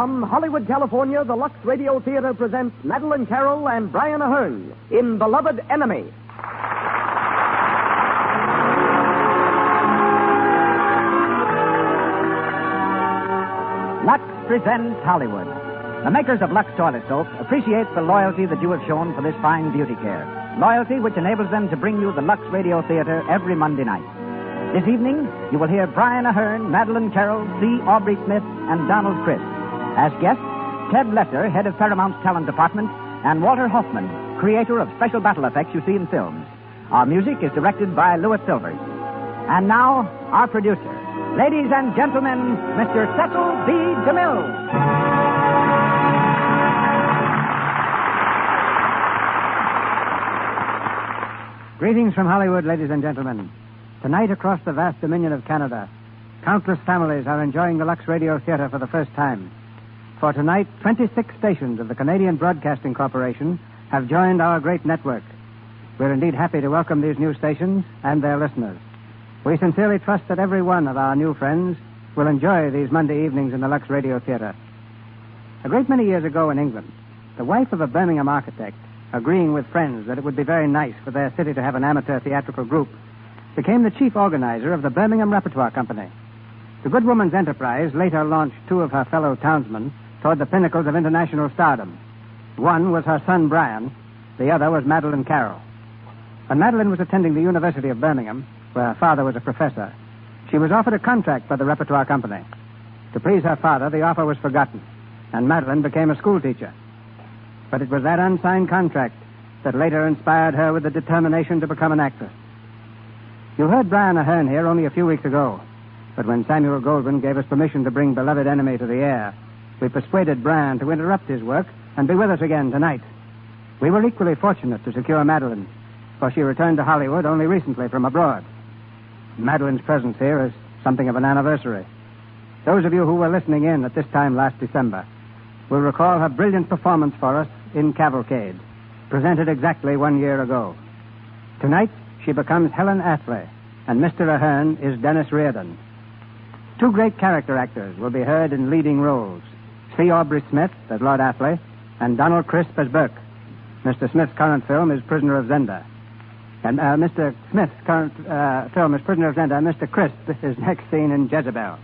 From Hollywood, California, the Lux Radio Theater presents Madeline Carroll and Brian Ahern in Beloved Enemy. Lux presents Hollywood. The makers of Lux Toilet Soap appreciate the loyalty that you have shown for this fine beauty care. Loyalty which enables them to bring you the Lux Radio Theater every Monday night. This evening, you will hear Brian Ahern, Madeline Carroll, C. Aubrey Smith, and Donald Crisp. As guests, Ted Lesser, head of Paramount's talent department, and Walter Hoffman, creator of special battle effects you see in films. Our music is directed by Louis Silvers. And now, our producer. Ladies and gentlemen, Mr. Cecil B. DeMille. Greetings from Hollywood, ladies and gentlemen. Tonight, across the vast dominion of Canada, countless families are enjoying the Lux Radio Theater for the first time. For tonight, 26 stations of the Canadian Broadcasting Corporation have joined our great network. We're indeed happy to welcome these new stations and their listeners. We sincerely trust that every one of our new friends will enjoy these Monday evenings in the Lux Radio Theater. A great many years ago in England, the wife of a Birmingham architect, agreeing with friends that it would be very nice for their city to have an amateur theatrical group, became the chief organizer of the Birmingham Repertoire Company. The good woman's enterprise later launched two of her fellow townsmen toward the pinnacles of international stardom. One was her son, Brian. The other was Madeline Carroll. When Madeline was attending the University of Birmingham, where her father was a professor, she was offered a contract by the Repertoire Company. To please her father, the offer was forgotten, and Madeline became a schoolteacher. But it was that unsigned contract that later inspired her with the determination to become an actress. You heard Brian Ahern here only a few weeks ago, but when Samuel Goldwyn gave us permission to bring Beloved Enemy to the air, we persuaded Brian to interrupt his work and be with us again tonight. We were equally fortunate to secure Madeline, for she returned to Hollywood only recently from abroad. Madeline's presence here is something of an anniversary. Those of you who were listening in at this time last December will recall her brilliant performance for us in Cavalcade, presented exactly 1 year ago. Tonight, she becomes Helen Athley, and Mr. Ahern is Dennis Reardon. Two great character actors will be heard in leading roles. C. Aubrey Smith as Lord Athley, and Donald Crisp as Burke. Mr. Smith's current film is Prisoner of Zenda. And Mr. Smith's current film is Prisoner of Zenda. Mr. Crisp is next seen in Jezebel.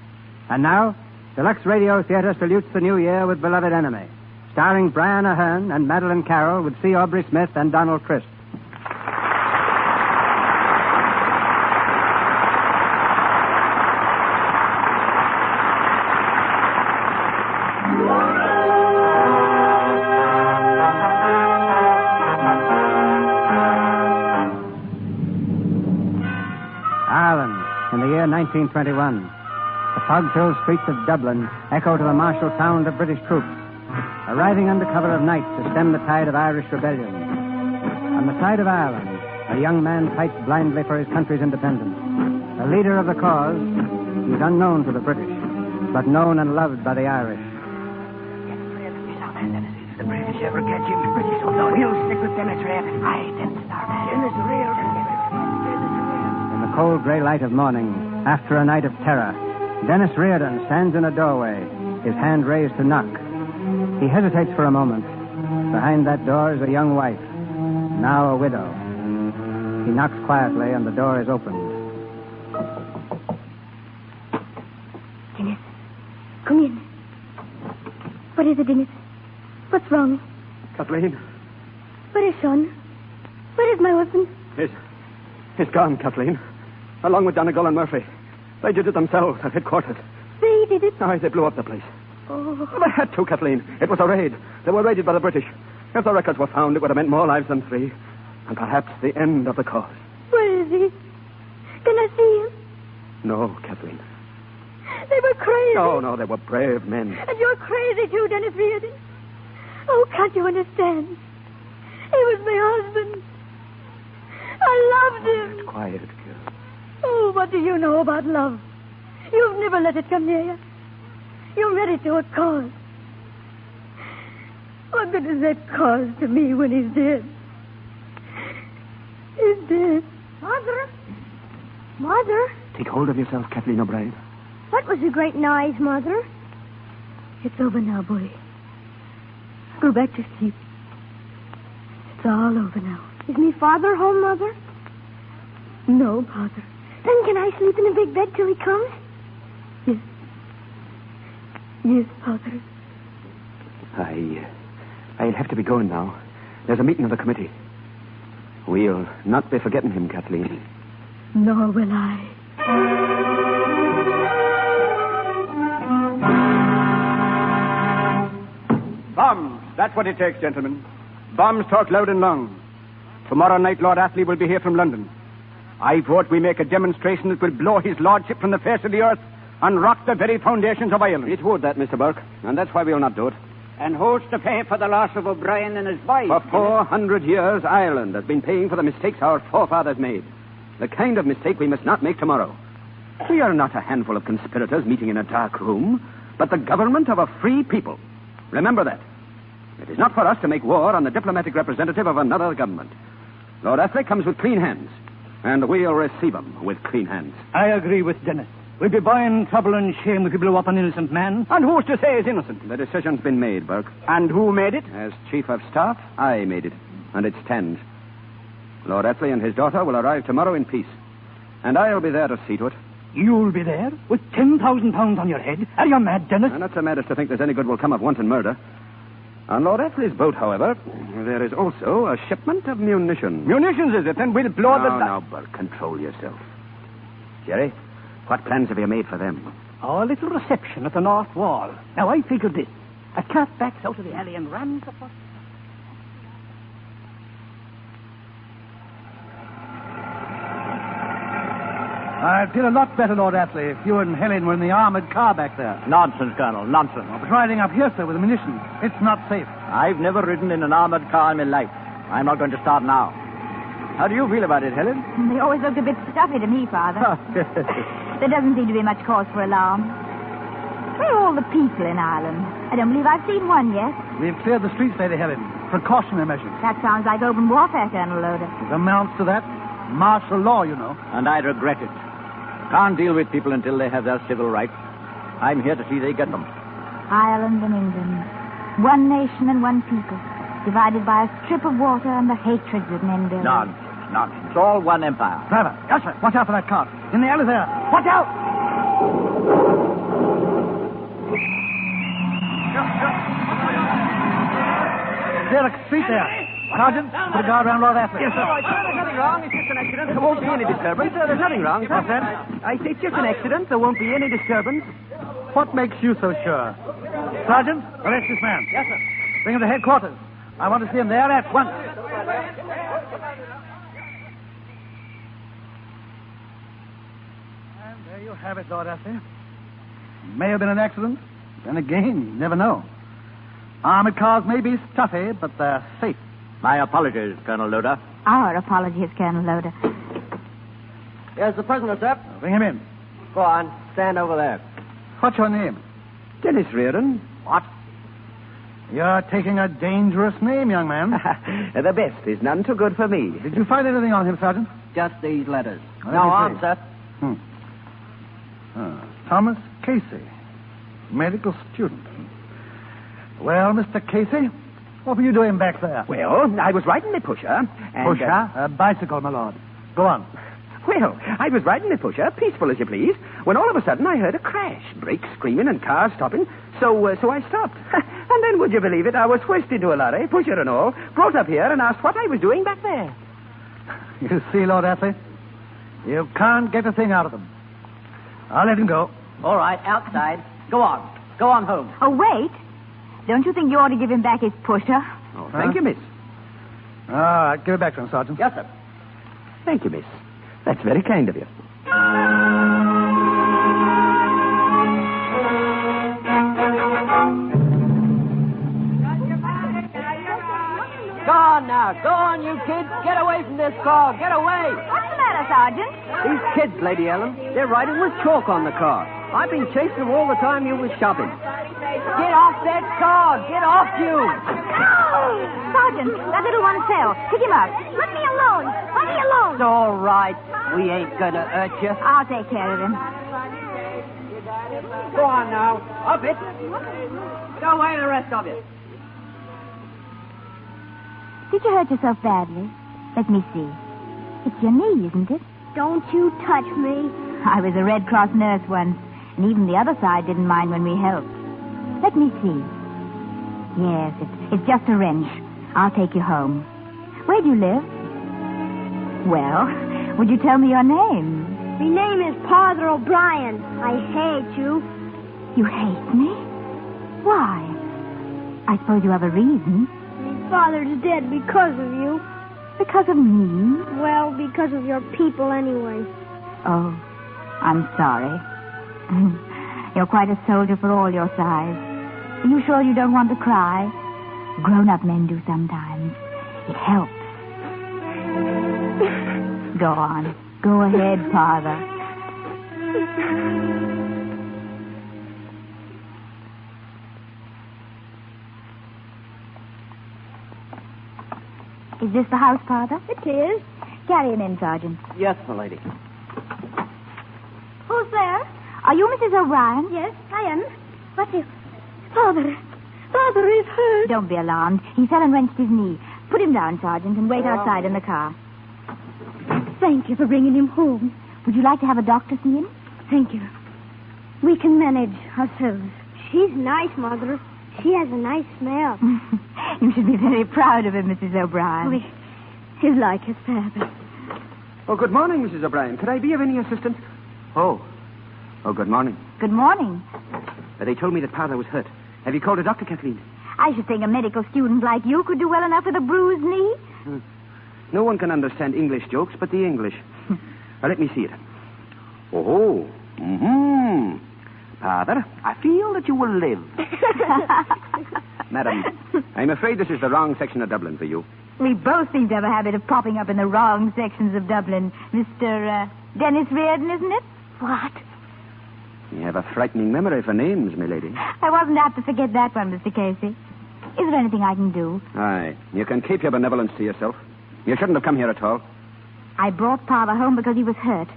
And now, the Lux Radio Theater salutes the new year with Beloved Enemy, starring Brian Ahern and Madeline Carroll with C. Aubrey Smith and Donald Crisp. Ireland, in the year 1921. The fog-filled streets of Dublin echo to the martial sound of British troops, arriving under cover of night to stem the tide of Irish rebellion. On the side of Ireland, a young man fights blindly for his country's independence. The leader of the cause, he's unknown to the British, but known and loved by the Irish. If the British ever catch him, the British will know he'll stick with Dennis Reardon. Aye, Dennis Reardon. In the cold gray light of morning, after a night of terror, Dennis Reardon stands in a doorway, his hand raised to knock. He hesitates for a moment. Behind that door is a young wife, now a widow. He knocks quietly, and the door is opened. Dennis, come in. What is it, Dennis? What's wrong? Kathleen. Where is Sean? Where is my husband? He's gone, Kathleen. Along with Donegal and Murphy. They did it themselves at headquarters. They did it? Aye, they blew up the place. Oh. Well, they had to, Kathleen. It was a raid. They were raided by the British. If the records were found, it would have meant more lives than 3. And perhaps the end of the cause. Where is he? Can I see him? No, Kathleen. They were crazy. No, they were brave men. And you're crazy too, Dennis Reardon. Oh, can't you understand? He was my husband. I loved him. Quiet, girl. Oh, what do you know about love? You've never let it come near you. You're ready to a cause. What good is that cause to me when he's dead? He's dead. Mother? Take hold of yourself, Kathleen O'Brien. What was the great noise, Mother? It's over now, boy. Go back to sleep. It's all over now. Is me father home, Mother? No, Father. Then can I sleep in a big bed till he comes? Yes. Yes, Father. I'll have to be going now. There's a meeting of the committee. We'll not be forgetting him, Kathleen. Nor will I. Bombs. That's what it takes, gentlemen. Bombs talk loud and long. Tomorrow night, Lord Athley will be here from London. I vote we make a demonstration that will blow his lordship from the face of the earth and rock the very foundations of Ireland. It would, that, Mr. Burke, and that's why we'll not do it. And who's to pay for the loss of O'Brien and his boys? For 400 years, Ireland has been paying for the mistakes our forefathers made. The kind of mistake we must not make tomorrow. We are not a handful of conspirators meeting in a dark room, but the government of a free people. Remember that. It is not for us to make war on the diplomatic representative of another government. Lord Athley comes with clean hands, and we'll receive him with clean hands. I agree with Dennis. We'd be buying trouble and shame if we blew up an innocent man. And who's to say he's innocent? The decision's been made, Burke. And who made it? As Chief of Staff, I made it, and it stands. Lord Athley and his daughter will arrive tomorrow in peace, and I'll be there to see to it. You'll be there with £10,000 on your head? Are you mad, Dennis? I'm not so mad as to think there's any good will come of wanton murder. On Lord Athley's boat, however, there is also a shipment of munitions. Munitions, is it? Then we'll blow No, Burke, control yourself. Jerry, what plans have you made for them? Our little reception at the North Wall. Now, I figured this. A cat backs out of the alley and runs across. I'd feel a lot better, Lord Athley, if you and Helen were in the armored car back there. Nonsense, Colonel, nonsense. I was riding up here, sir, with the munitions. It's not safe. I've never ridden in an armored car in my life. I'm not going to start now. How do you feel about it, Helen? They always looked a bit stuffy to me, Father. There doesn't seem to be much cause for alarm. Where are all the people in Ireland? I don't believe I've seen one yet. We've cleared the streets, Lady Helen. Precautionary measures. That sounds like open warfare, Colonel Loder. It amounts to that. Martial law, you know. And I regret it. Can't deal with people until they have their civil rights. I'm here to see they get them. Ireland and England. One nation and one people. Divided by a strip of water and the hatred that men build. Nonsense. It's all one empire. Driver, yes, sir. Watch out for that cart. In the alley there. Watch out! Derek, street there. Sergeant, put a guard around Lord Athley. Yes, sir. There's nothing wrong. It's just an accident. There won't be any disturbance. There's nothing wrong. What's that? I say it's just an accident. There won't be any disturbance. What makes you so sure? Sergeant, arrest this man. Yes, sir. Bring him to headquarters. I want to see him there at once. And there you have it, Lord Athley. May have been an accident. Then again, you never know. Armored cars may be stuffy, but they're safe. My apologies, Colonel Loder. Our apologies, Colonel Loder. Here's the prisoner, sir. Bring him in. Go on. Stand over there. What's your name? Dennis Reardon. What? You're taking a dangerous name, young man. The best is none too good for me. Did you find anything on him, Sergeant? Just these letters. Let No me arms, see. sir. Thomas Casey, medical student. Well, Mr. Casey, what were you doing back there? Well, I was riding the pusher. And, Pusher? A bicycle, my lord. Go on. Well, I was riding the pusher, peaceful as you please, when all of a sudden I heard a crash. Brakes screaming and cars stopping. So I stopped. And then, would you believe it, I was hoisted into a lorry, pusher and all, brought up here and asked what I was doing back there. You see, Lord Athley, you can't get a thing out of them. I'll let him go. All right, outside. Go on. Go on home. Oh, wait. Don't you think you ought to give him back his pusher? Oh, thank you, miss. All right, give it back to him, Sergeant. Yes, sir. Thank you, miss. That's very kind of you. Go on now. Go on, you kids. Get away from this car. Get away. What's the matter, Sergeant? These kids, Lady Ellen, they're riding with chalk on the car. I've been chasing them all the time you was shopping. Get off that car. Get off you. Sergeant, that little one fell. Pick him up. Let me alone. Let me alone. It's all right. We ain't going to hurt you. I'll take care of him. Go on now. Up it. Go away, the rest of you. Did you hurt yourself badly? Let me see. It's your knee, isn't it? Don't you touch me. I was a Red Cross nurse once, and even the other side didn't mind when we helped. Let me see. Yes, it's just a wrench. I'll take you home. Where do you live? Well, would you tell me your name? My name is Father O'Brien. I hate you. You hate me? Why? I suppose you have a reason. My father's dead because of you. Because of me? Well, because of your people anyway. Oh, I'm sorry. You're quite a soldier for all your size. Are you sure you don't want to cry? Grown-up men do sometimes. It helps. Go on. Go ahead, Father. Is this the house, Father? It is. Carry him in, Sergeant. Yes, milady. Who's there? Are you Mrs. O'Brien? Yes, I am. What's it? Father. Father is hurt. Don't be alarmed. He fell and wrenched his knee. Put him down, Sergeant, and wait outside in the car. Thank you for bringing him home. Would you like to have a doctor see him? Thank you. We can manage ourselves. She's nice, Mother. She has a nice smell. You should be very proud of him, Mrs. O'Brien. He's like his father. Oh, good morning, Mrs. O'Brien. Could I be of any assistance? Oh, good morning. Good morning. They told me that Father was hurt. Have you called a doctor, Kathleen? I should think a medical student like you could do well enough with a bruised knee. No one can understand English jokes but the English. Now, let me see it. Oh, Father, I feel that you will live. Madam, I'm afraid this is the wrong section of Dublin for you. We both seem to have a habit of popping up in the wrong sections of Dublin. Mr. Dennis Reardon, isn't it? What? You have a frightening memory for names, milady. I wasn't apt to forget that one, Mr. Casey. Is there anything I can do? Aye, you can keep your benevolence to yourself. You shouldn't have come here at all. I brought Father home because he was hurt.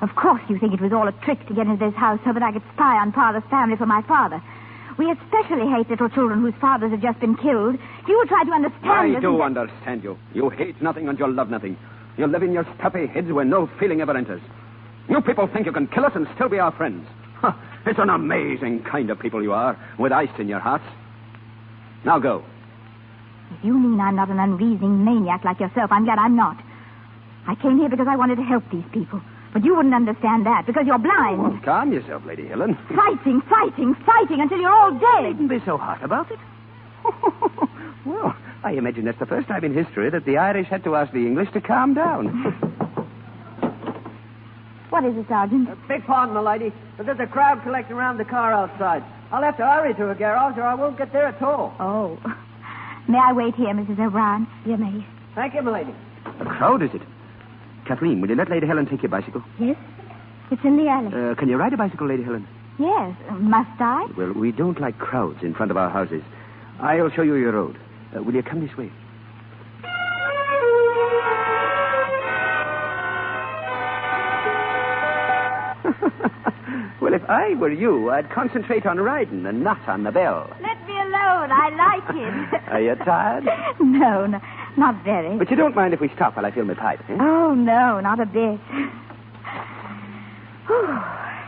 Of course you think it was all a trick to get into this house so that I could spy on Father's family for my father. We especially hate little children whose fathers have just been killed. You will try to understand I do understand you. You hate nothing and you love nothing. You live in your stuffy heads where no feeling ever enters. You people think you can kill us and still be our friends. It's an amazing kind of people you are, with ice in your hearts. Now go. If you mean I'm not an unreasoning maniac like yourself, I'm glad I'm not. I came here because I wanted to help these people. But you wouldn't understand that because you're blind. Oh, calm yourself, Lady Helen. Fighting until you're all dead. Needn't be so hot about it. Well, I imagine that's the first time in history that the Irish had to ask the English to calm down. What is it, Sergeant? Beg pardon, milady, but there's a crowd collecting around the car outside. I'll have to hurry to a garage or I won't get there at all. Oh. May I wait here, Mrs. O'Brien? You may. Thank you, milady. A crowd, is it? Kathleen, will you let Lady Helen take your bicycle? Yes? It's in the alley. Can you ride a bicycle, Lady Helen? Yes. Must I? Well, we don't like crowds in front of our houses. I'll show you your road. Will you come this way? Well, if I were you, I'd concentrate on riding and not on the bell. Let me alone. I like it. Are you tired? No, not very. But you don't mind if we stop while I fill my pipe, eh? Oh, no, not a bit.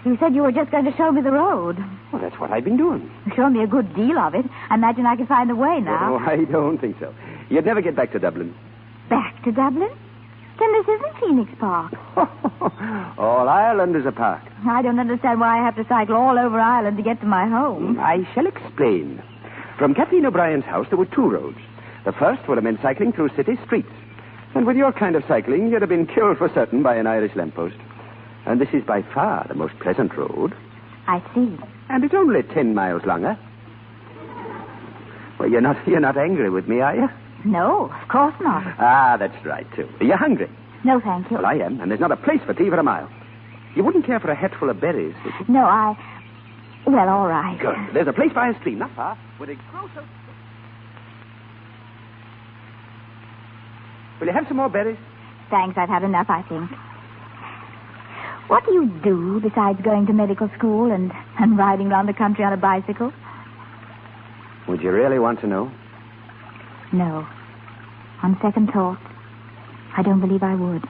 You said you were just going to show me the road. Well, that's what I've been doing. You showed me a good deal of it. I imagine I can find the way now. Oh, I don't think so. You'd never get back to Dublin. Back to Dublin? Then this isn't Phoenix Park. All Ireland is a park. I don't understand why I have to cycle all over Ireland to get to my home. I shall explain. From Kathleen O'Brien's house, there were two roads. The first were a men cycling through city streets. And with your kind of cycling, you'd have been killed for certain by an Irish lamppost. And this is by far the most pleasant road. I see. And it's only 10 miles longer. Well, you're not angry with me, are you? No, of course not. Ah, that's right, too. Are you hungry? No, thank you. Well, I am, and there's not a place for tea for a mile. You wouldn't care for a hatful of berries, would you? No, Well, all right. Good. There's a place by a stream, not far, with a grocer... Will you have some more berries? Thanks, I've had enough, I think. What do you do besides going to medical school and riding around the country on a bicycle? Would you really want to know? No. On second thought, I don't believe I would.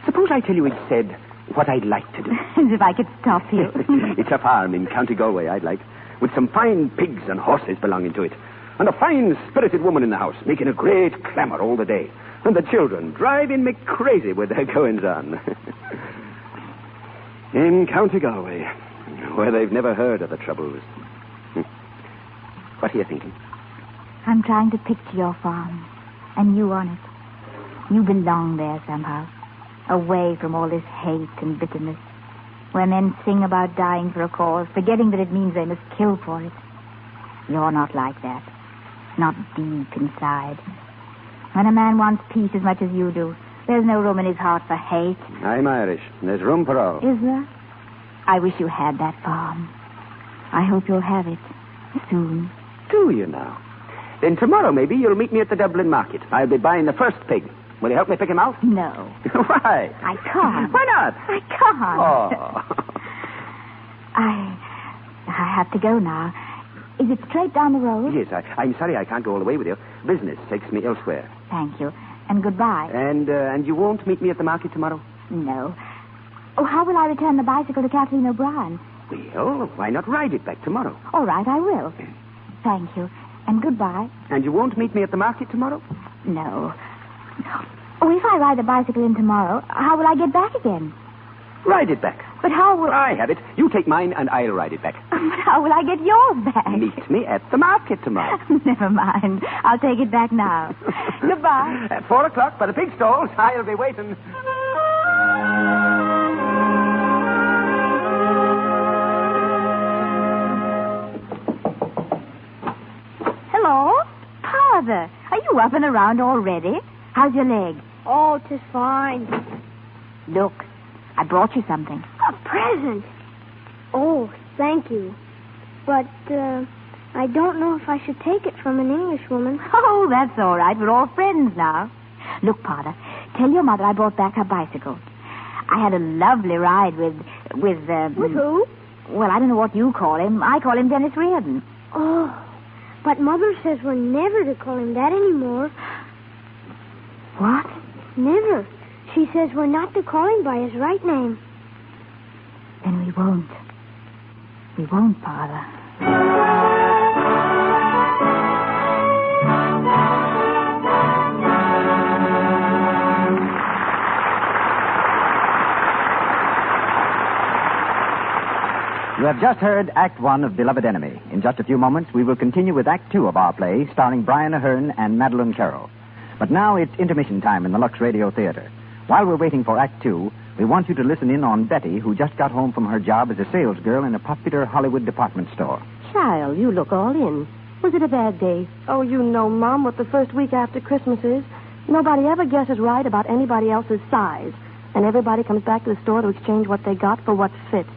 Suppose I tell you instead what I'd like to do. As if I could stop you. It's a farm in County Galway I'd like, with some fine pigs and horses belonging to it, and a fine, spirited woman in the house, making a great clamour all the day, and the children driving me crazy with their goings-on. In County Galway, where they've never heard of the troubles. What are you thinking? I'm trying to picture your farm, and you on it. You belong there somehow, away from all this hate and bitterness, where men sing about dying for a cause, forgetting that it means they must kill for it. You're not like that. Not deep inside. When a man wants peace as much as you do, there's no room in his heart for hate. I'm Irish. There's room for all. Is there? I wish you had that farm. I hope you'll have it soon. Do you now? Then tomorrow, maybe, you'll meet me at the Dublin market. I'll be buying the first pig. Will you help me pick him out? No. Why? I can't. Why not? I can't. Oh. I have to go now. Is it straight down the road? Yes, I'm sorry I can't go all the way with you. Business takes me elsewhere. Thank you. And goodbye. And you won't meet me at the market tomorrow? No. Oh, how will I return the bicycle to Kathleen O'Brien? Well, why not ride it back tomorrow? All right, I will. Thank you. And goodbye. And you won't meet me at the market tomorrow? No. Oh, if I ride the bicycle in tomorrow, how will I get back again? Ride it back. But how will... I have it. You take mine and I'll ride it back. But how will I get yours back? Meet me at the market tomorrow. Never mind. I'll take it back now. Goodbye. At 4 o'clock by the pig stalls. I'll be waiting. Hello? Father, are you up and around already? How's your leg? Oh, 'tis fine. Look, I brought you something. A present. Oh, thank you. But, I don't know if I should take it from an Englishwoman. Oh, that's all right. We're all friends now. Look, Father, tell your mother I brought back her bicycle. I had a lovely ride with With who? Well, I don't know what you call him. I call him Dennis Reardon. Oh, but Mother says we're never to call him that anymore. What? Never. She says we're not to call him by his right name. Then we won't. We won't, Father. You have just heard Act One of Beloved Enemy. In just a few moments, we will continue with Act Two of our play, starring Brian Aherne and Madeline Carroll. But now it's intermission time in the Lux Radio Theater. While we're waiting for Act Two, we want you to listen in on Betty, who just got home from her job as a salesgirl in a popular Hollywood department store. Child, you look all in. Was it a bad day? Oh, you know, Mom, what the first week after Christmas is. Nobody ever guesses right about anybody else's size. And everybody comes back to the store to exchange what they got for what fits.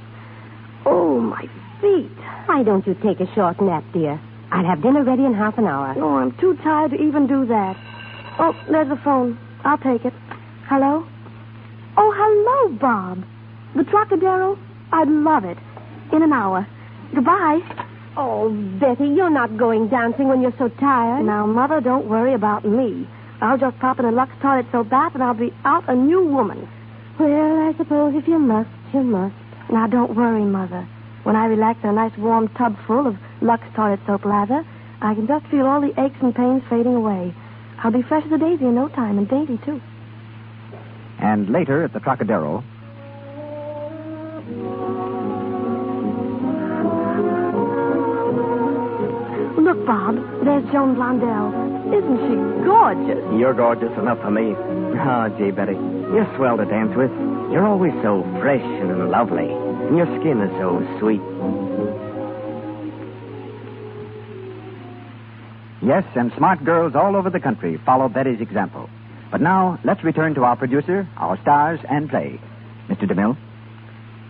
Oh, my feet. Why don't you take a short nap, dear? I'll have dinner ready in half an hour. Oh, I'm too tired to even do that. Oh, there's the phone. I'll take it. Hello? Oh, hello, Bob. The Trocadero? I'd love it. In an hour. Goodbye. Oh, Betty, you're not going dancing when you're so tired. Now, Mother, don't worry about me. I'll just pop in a Lux toilet soap bath and I'll be out a new woman. Well, I suppose if you must, you must. Now, don't worry, Mother. When I relax in a nice warm tub full of Lux toilet soap lather, I can just feel all the aches and pains fading away. I'll be fresh as a daisy in no time, and dainty, too. And later at the Trocadero... Look, Bob, there's Joan Blondell. Isn't she gorgeous? You're gorgeous enough for me. Oh, gee, Betty, you're swell to dance with. You're always so fresh and lovely. And your skin is so sweet. Yes, and smart girls all over the country follow Betty's example. But now, let's return to our producer, our stars, and play. Mr. DeMille?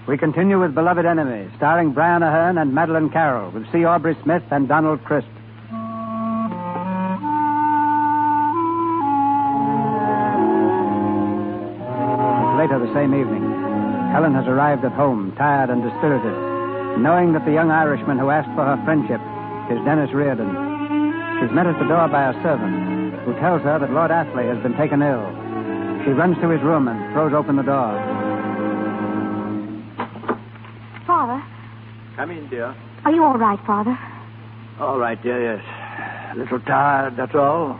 We continue with Beloved Enemy, starring Brian Aherne and Madeline Carroll, with C. Aubrey Smith and Donald Crisp. Later the same evening, Helen has arrived at home, tired and dispirited, knowing that the young Irishman who asked for her friendship is Dennis Reardon. She's met at the door by a servant, who tells her that Lord Athley has been taken ill. She runs to his room and throws open the door. Father, Come in, dear. are you all right, Father? All right, dear, yes. A little tired, that's all.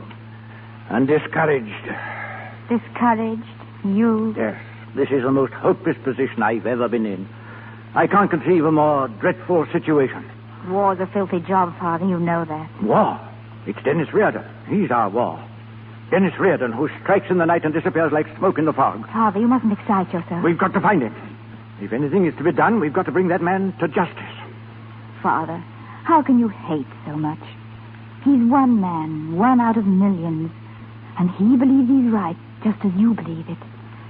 And discouraged. Discouraged? You? Yes. This is the most hopeless position I've ever been in. I can't conceive a more dreadful situation. War's a filthy job, Father. You know that. War? It's Dennis Reardon. He's our war. Dennis Reardon, who strikes in the night and disappears like smoke in the fog. Father, you mustn't excite yourself. We've got to find him. If anything is to be done, we've got to bring that man to justice. Father, how can you hate so much? He's one man, one out of millions. And he believes he's right, just as you believe it.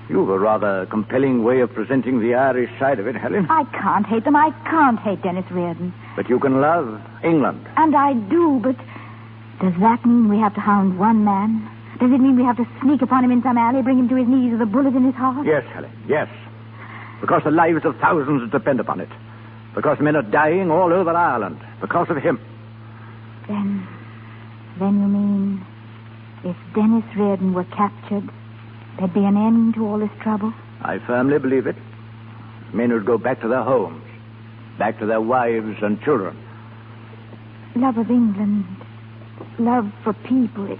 You've a rather compelling way of presenting the Irish side of it, Helen. I can't hate them. I can't hate Dennis Reardon. But you can love England. And I do, but does that mean we have to hound one man? Does it mean we have to sneak upon him in some alley, bring him to his knees with a bullet in his heart? Yes, Helen, yes. Because the lives of thousands depend upon it. Because men are dying all over Ireland. Because of him. Then you mean if Dennis Reardon were captured, there'd be an end to all this trouble? I firmly believe it. Men would go back to their homes. Back to their wives and children. Love of England, love for people,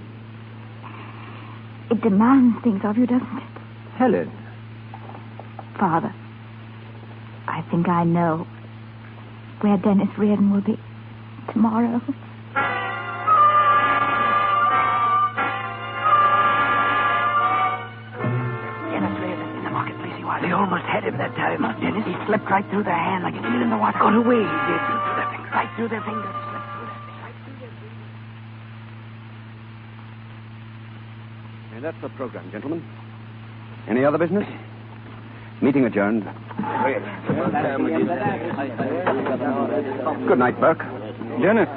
it demands things of you, doesn't it? Helen. Father, I think I know where Dennis Reardon will be tomorrow. Dennis Reardon in the marketplace he was. They almost had him that time. Dennis, he slipped right through their hand like a eel in the water. Got away, he did. Right through their fingers. Slipped through their fingers. Right through their fingers. And that's the program, gentlemen. Any other business? Meeting adjourned. Good night, Burke. Dennis,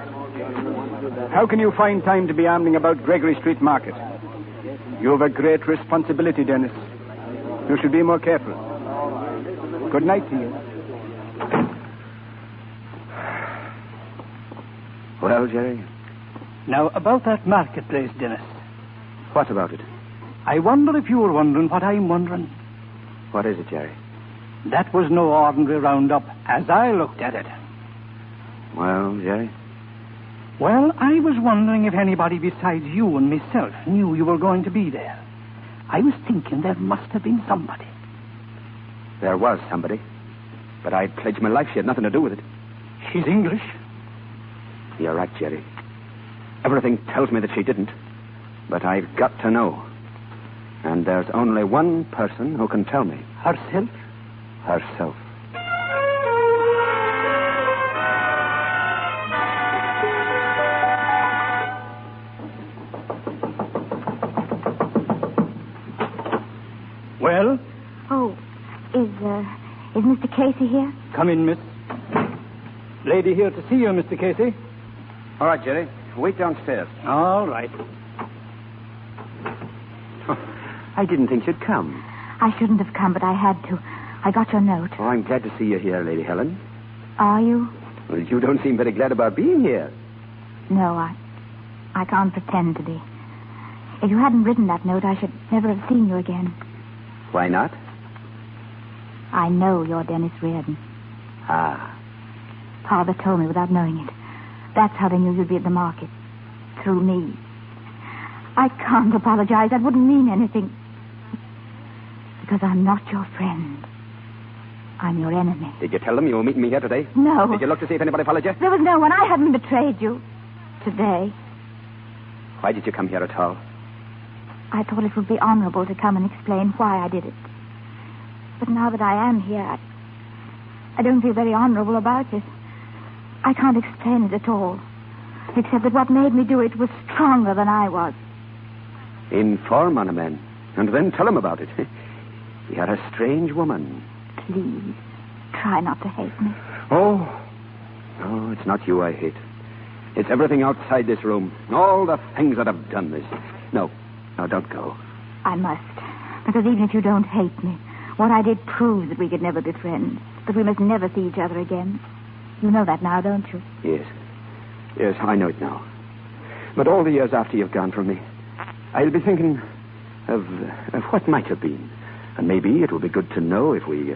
how can you find time to be ambling about Gregory Street Market? You have a great responsibility, Dennis. You should be more careful. Good night to you. Well, Jerry? Now, about that marketplace, Dennis. What about it? I wonder if you were wondering what I'm wondering. What is it, Jerry? That was no ordinary roundup, as I looked at it. Well, Jerry? Well, I was wondering if anybody besides you and myself knew you were going to be there. I was thinking there must have been somebody. There was somebody. But I'd pledged my life she had nothing to do with it. She's English. You're right, Jerry. Everything tells me that she didn't. But I've got to know. And there's only one person who can tell me. Herself? Herself. Well? Oh, is Mr. Casey here? Come in, miss. Lady here to see you, Mr. Casey. All right, Jerry. Wait downstairs. All right. I didn't think you'd come. I shouldn't have come, but I had to. I got your note. Oh, I'm glad to see you here, Lady Helen. Are you? Well, you don't seem very glad about being here. No, I can't pretend to be. If you hadn't written that note, I should never have seen you again. Why not? I know you're Dennis Reardon. Ah. Father told me without knowing it. That's how they knew you'd be at the market. Through me. I can't apologize. That wouldn't mean anything. Because I'm not your friend. I'm your enemy. Did you tell them you were meeting me here today? No. Did you look to see if anybody followed you? There was no one. I haven't betrayed you. Today. Why did you come here at all? I thought it would be honorable to come and explain why I did it. But now that I am here, I don't feel very honorable about it. I can't explain it at all. Except that what made me do it was stronger than I was. Inform on a man, and then tell him about it. You're a strange woman. Please, try not to hate me. Oh, it's not you I hate. It's everything outside this room. All the things that have done this. No, don't go. I must. Because even if you don't hate me, What I did proved that we could never be friends, that we must never see each other again. You know that now, don't you? Yes. Yes, I know it now. But all the years after you've gone from me, I'll be thinking of what might have been. And maybe it would be good to know if we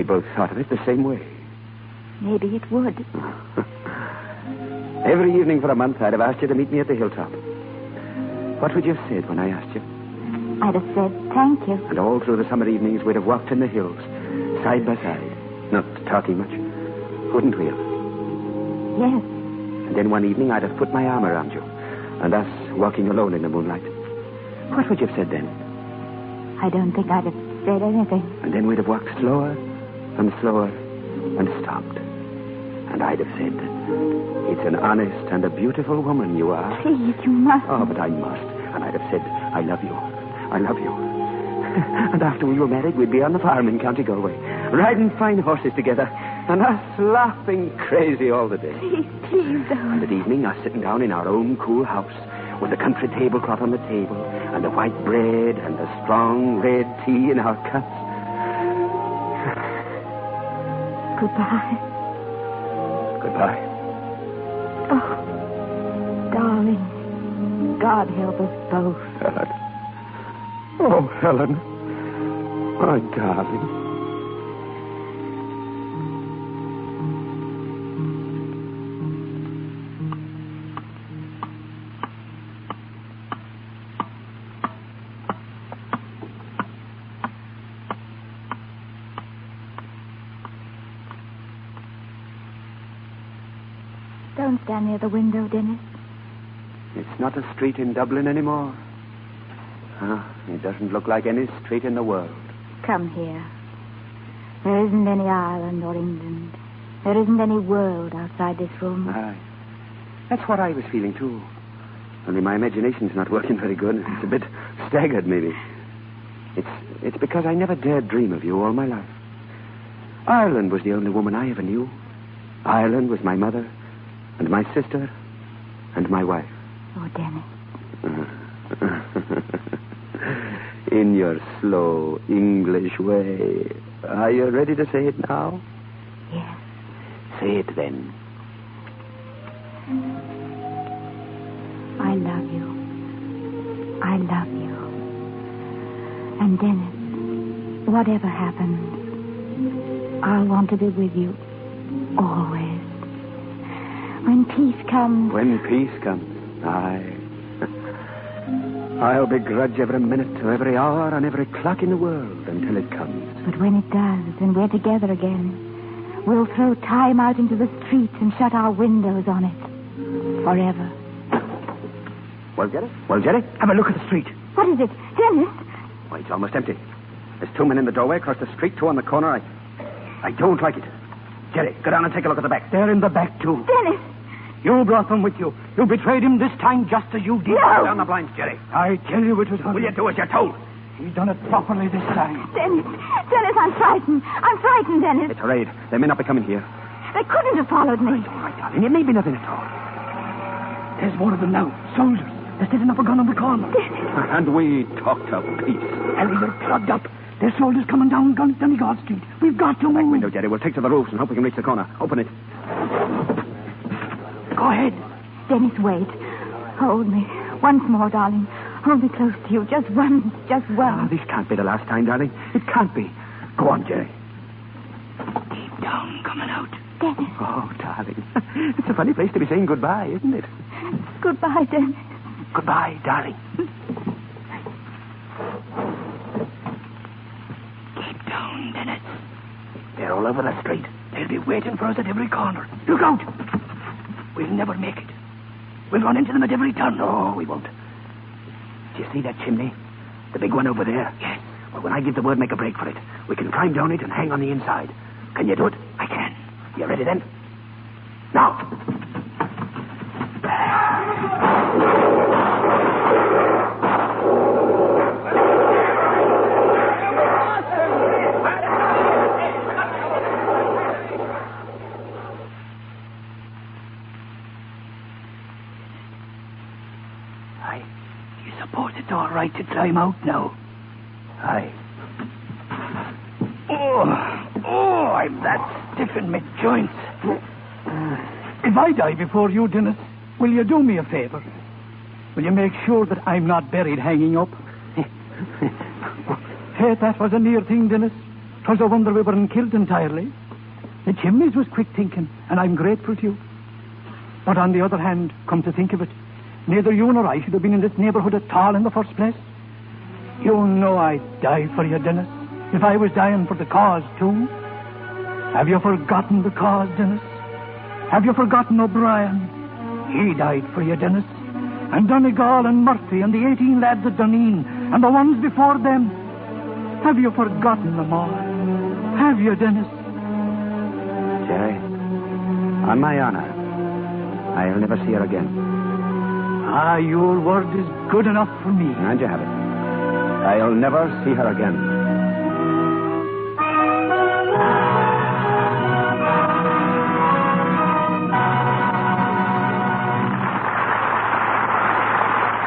both thought of it the same way. Maybe it would. Every evening for a month, I'd have asked you to meet me at the hilltop. What would you have said when I asked you? I'd have said thank you. And all through the summer evenings, we'd have walked in the hills, side by side, not talking much. Wouldn't we have? Yes. And then one evening, I'd have put my arm around you, and us walking alone in the moonlight. What would you have said then? I don't think I'd have said anything. And then we'd have walked slower and slower and stopped. And I'd have said, it's an honest and a beautiful woman you are. Please, you must. Oh, but I must. And I'd have said, I love you. I love you. And after we were married, we'd be on the farm in County Galway, riding fine horses together, and us laughing crazy all the day. Please don't. And at evening, us sitting down in our own cool house, with the country tablecloth on the table, and the white bread, and the strong red tea in our cups. Goodbye. Goodbye. Oh, darling. God help us both. Helen. Oh, Helen. My darling. Don't stand near the window, Dennis. It's not a street in Dublin anymore. It doesn't look like any street in the world. Come here. There isn't any Ireland or England. There isn't any world outside this room. Aye. That's what I was feeling, too. Only my imagination's not working very good. It's a bit staggered, maybe. It's because I never dared dream of you all my life. Ireland was the only woman I ever knew. Ireland was my mother, and my sister, and my wife. Oh, Dennis. In your slow English way. Are you ready to say it now? Yes. Say it then. I love you. I love you. And Dennis, whatever happens, I'll want to be with you always. When peace comes... When peace comes, aye. I'll begrudge every minute, every hour, and every clock in the world until it comes. But when it does, and we're together again, we'll throw time out into the street and shut our windows on it. Forever. Well, Jerry, have a look at the street. What is it? Dennis? Why, it's almost empty. There's 2 men in the doorway across the street, 2 on the corner. I don't like it. Jerry, go down and take a look at the back. They're in the back, too. Dennis! You brought them with you. You betrayed him this time just as you did. No! Down the blinds, Jerry. I tell you it was... Will you do as you're told? He's done it properly this time. Dennis, I'm frightened. I'm frightened, Dennis. It's a raid. They may not be coming here. They couldn't have followed me. All right, darling. It may be nothing at all. There's more of them now. Soldiers. They're setting up a gun on the corner. And we talked of peace. Ellie, they're plugged up. There's soldiers coming down Donegal Street. We've got to move. Window, Jerry. We'll take to the roofs and hope we can reach the corner. Open it. Go ahead. Dennis, wait. Hold me. Once more, darling. Hold me close to you. Just once. This can't be the last time, darling. It can't be. Go on, Jerry. Keep down, coming out. Dennis. Oh, darling. It's a funny place to be saying goodbye, isn't it? Goodbye, Dennis. Goodbye, darling. Keep down, Dennis. They're all over the street. They'll be waiting for us at every corner. Look out! We'll never make it. We'll run into them at every turn. No, we won't. Do you see that chimney? The big one over there? Yes. Well, when I give the word, make a break for it. We can climb down it and hang on the inside. Can you do it? I can. You ready then? Now. You suppose it's all right to climb out now? Aye. I'm that stiff in my joints. If I die before you, Dennis, will you do me a favor? Will you make sure that I'm not buried hanging up? Faith, that was a near thing, Dennis. 'Twas a wonder we weren't killed entirely. The chimneys was quick thinking, and I'm grateful to you. But on the other hand, come to think of it, neither you nor I should have been in this neighborhood at all in the first place. You know I'd die for you, Dennis, if I was dying for the cause, too. Have you forgotten the cause, Dennis? Have you forgotten O'Brien? He died for you, Dennis. And Donegal and Murphy and the 18 lads at Duneen and the ones before them. Have you forgotten them all? Have you, Dennis? Jerry, on my honor, I'll never see her again. Your word is good enough for me. And you have it. I'll never see her again.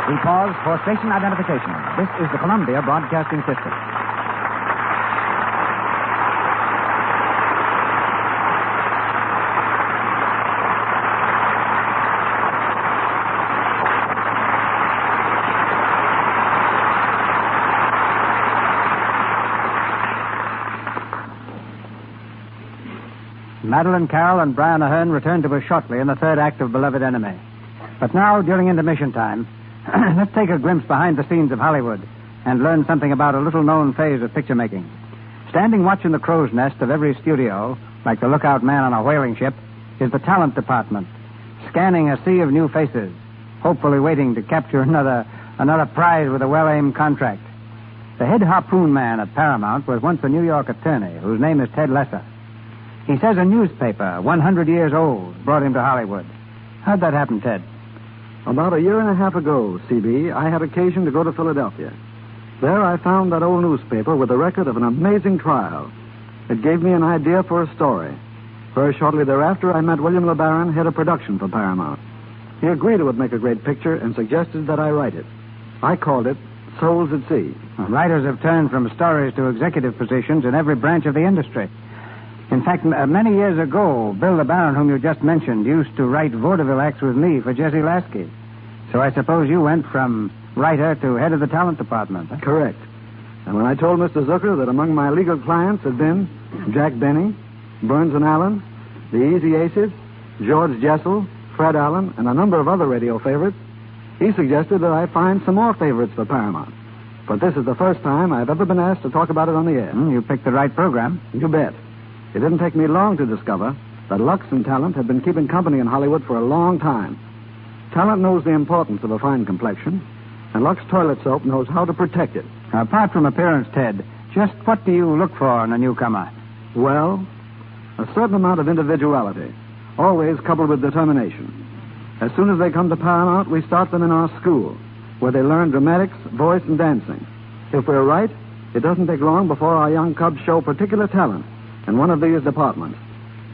We pause for station identification. This is the Columbia Broadcasting System. Madeline Carroll and Brian Ahern returned to us shortly in the third act of Beloved Enemy. But now, during intermission time, let's take a glimpse behind the scenes of Hollywood and learn something about a little-known phase of picture making. Standing watch in the crow's nest of every studio, like the lookout man on a whaling ship, is the talent department, scanning a sea of new faces, hopefully waiting to capture another prize with a well-aimed contract. The head harpoon man at Paramount was once a New York attorney whose name is Ted Lesser. He says a newspaper, 100 years old, brought him to Hollywood. How'd that happen, Ted? About a year and a half ago, C.B., I had occasion to go to Philadelphia. There I found that old newspaper with a record of an amazing trial. It gave me an idea for a story. Very shortly thereafter, I met William LeBaron, head of production for Paramount. He agreed it would make a great picture and suggested that I write it. I called it Souls at Sea. Writers have turned from stories to executive positions in every branch of the industry. In fact, many years ago, Bill LeBaron, whom you just mentioned, used to write vaudeville acts with me for Jesse Lasky. So I suppose you went from writer to head of the talent department. Huh? Correct. And when I told Mr. Zucker that among my legal clients had been Jack Benny, Burns and Allen, the Easy Aces, George Jessel, Fred Allen, and a number of other radio favorites, he suggested that I find some more favorites for Paramount. But this is the first time I've ever been asked to talk about it on the air. You picked the right program. You bet. It didn't take me long to discover that Lux and Talent had been keeping company in Hollywood for a long time. Talent knows the importance of a fine complexion, and Lux Toilet Soap knows how to protect it. Now, apart from appearance, Ted, just what do you look for in a newcomer? Well, a certain amount of individuality, always coupled with determination. As soon as they come to Paramount, we start them in our school, where they learn dramatics, voice, and dancing. If we're right, it doesn't take long before our young cubs show particular talent in one of these departments.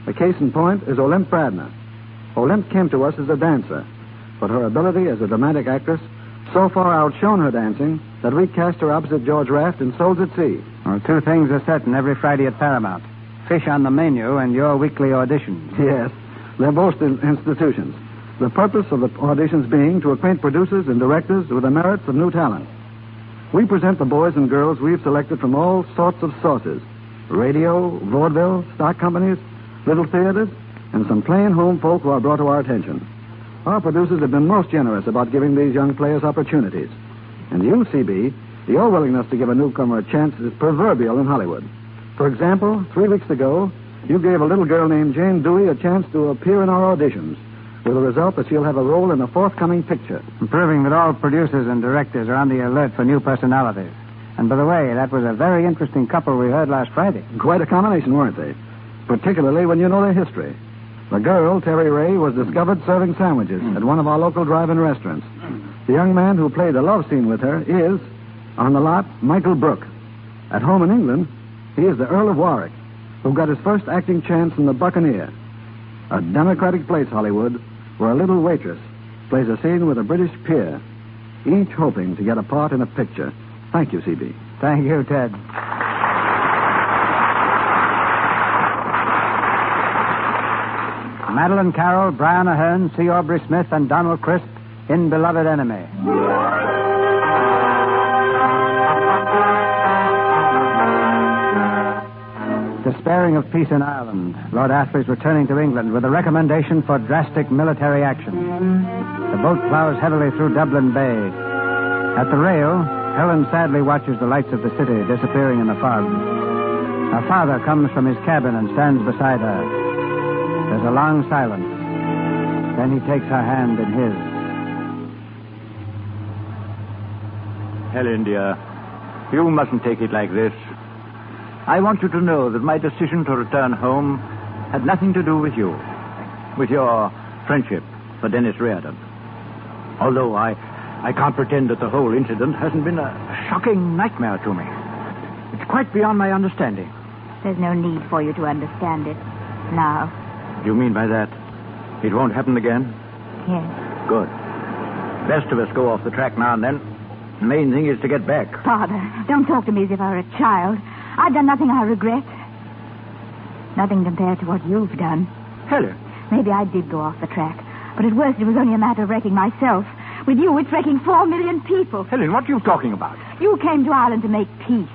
The case in point is Olympe Bradner. Olympe came to us as a dancer, but her ability as a dramatic actress so far outshone her dancing that we cast her opposite George Raft in Souls at Sea. Well, two things are certain every Friday at Paramount. Fish on the menu and your weekly auditions. Yes, they're both institutions. The purpose of the auditions being to acquaint producers and directors with the merits of new talent. We present the boys and girls we've selected from all sorts of sources. Radio, vaudeville, stock companies, little theaters, and some plain home folk who are brought to our attention. Our producers have been most generous about giving these young players opportunities. And you, CB, your willingness to give a newcomer a chance is proverbial in Hollywood. For example, 3 weeks ago, you gave a little girl named Jane Dewey a chance to appear in our auditions, with the result that she'll have a role in a forthcoming picture. Proving that all producers and directors are on the alert for new personalities. And by the way, that was a very interesting couple we heard last Friday. Quite a combination, weren't they? Particularly when you know their history. The girl, Terry Ray, was discovered serving sandwiches at one of our local drive-in restaurants. The young man who played the love scene with her is, on the lot, Michael Brooke. At home in England, he is the Earl of Warwick, who got his first acting chance in The Buccaneer. A democratic place, Hollywood, where a little waitress plays a scene with a British peer, each hoping to get a part in a picture. Thank you, C.B. Thank you, Ted. Madeline Carroll, Brian Ahern, C. Aubrey Smith, and Donald Crisp in Beloved Enemy. Despairing of peace in Ireland, Lord Athley is returning to England with a recommendation for drastic military action. The boat plows heavily through Dublin Bay. At the rail, Helen sadly watches the lights of the city disappearing in the fog. Her father comes from his cabin and stands beside her. There's a long silence. Then he takes her hand in his. Helen, dear, you mustn't take it like this. I want you to know that my decision to return home had nothing to do with you, with your friendship for Dennis Reardon. Although I can't pretend that the whole incident hasn't been a shocking nightmare to me. It's quite beyond my understanding. There's no need for you to understand it now. Do you mean by that it won't happen again? Yes. Good. Best of us go off the track now and then. The main thing is to get back. Father, don't talk to me as if I were a child. I've done nothing I regret. Nothing compared to what you've done. Helen. Maybe I did go off the track. But at worst, it was only a matter of wrecking myself. With you, it's wrecking 4 million people. Helen, what are you talking about? You came to Ireland to make peace.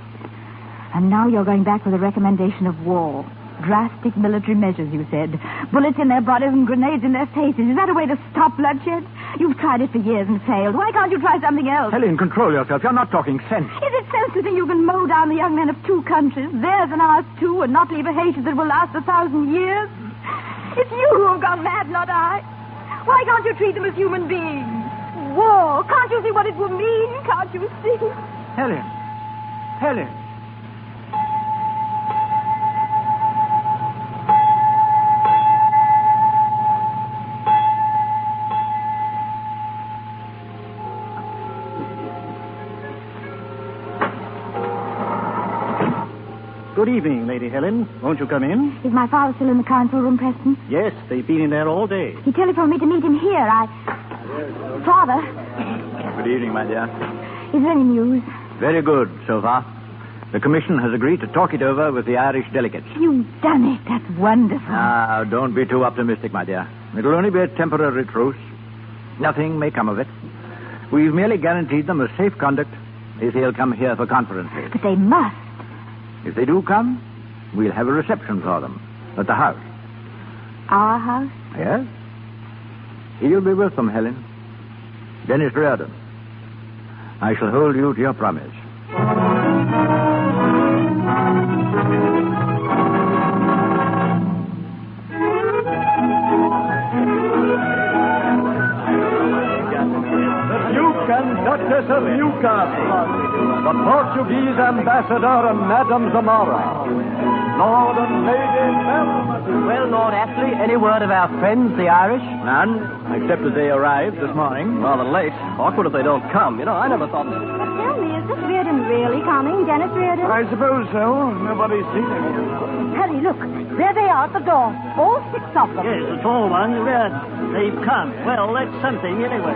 And now you're going back with a recommendation of war. Drastic military measures, you said. Bullets in their bodies and grenades in their faces. Is that a way to stop bloodshed? You've tried it for years and failed. Why can't you try something else? Helen, control yourself. You're not talking sense. Is it sense to think you can mow down the young men of 2 countries, theirs and ours too, and not leave a hatred that will last 1,000 years? It's you who have gone mad, not I. Why can't you treat them as human beings? War. Can't you see what it will mean? Can't you see? Helen. Helen. Good evening, Lady Helen. Won't you come in? Is my father still in the council room, Preston? Yes, they've been in there all day. He telephoned me to meet him here. Father. Good evening, my dear. Is there any news? Very good so far. The Commission has agreed to talk it over with the Irish delegates. You've done it. That's wonderful. Now, don't be too optimistic, my dear. It'll only be a temporary truce. Nothing may come of it. We've merely guaranteed them a safe conduct if they'll come here for conferences. But they must. If they do come, we'll have a reception for them at the house. Our house? Yes. He'll be with them, Helen. Dennis Reardon. I shall hold you to your promise. The Duke and Duchess of Newcastle. The Portuguese ambassador and Madame Zamora. Lord and Lady Belmont. Well, Lord Astley, any word of our friends, the Irish? None, except that they arrived this morning. Rather late. Awkward if they don't come. You know, I never thought... But tell me, is this Reardon really coming, Dennis Reardon? I suppose so. Nobody's seen him yet. Harry, look. There they are at the door. All 6 of them. Yes, the tall one, Reardon. They've come. Well, that's something anyway.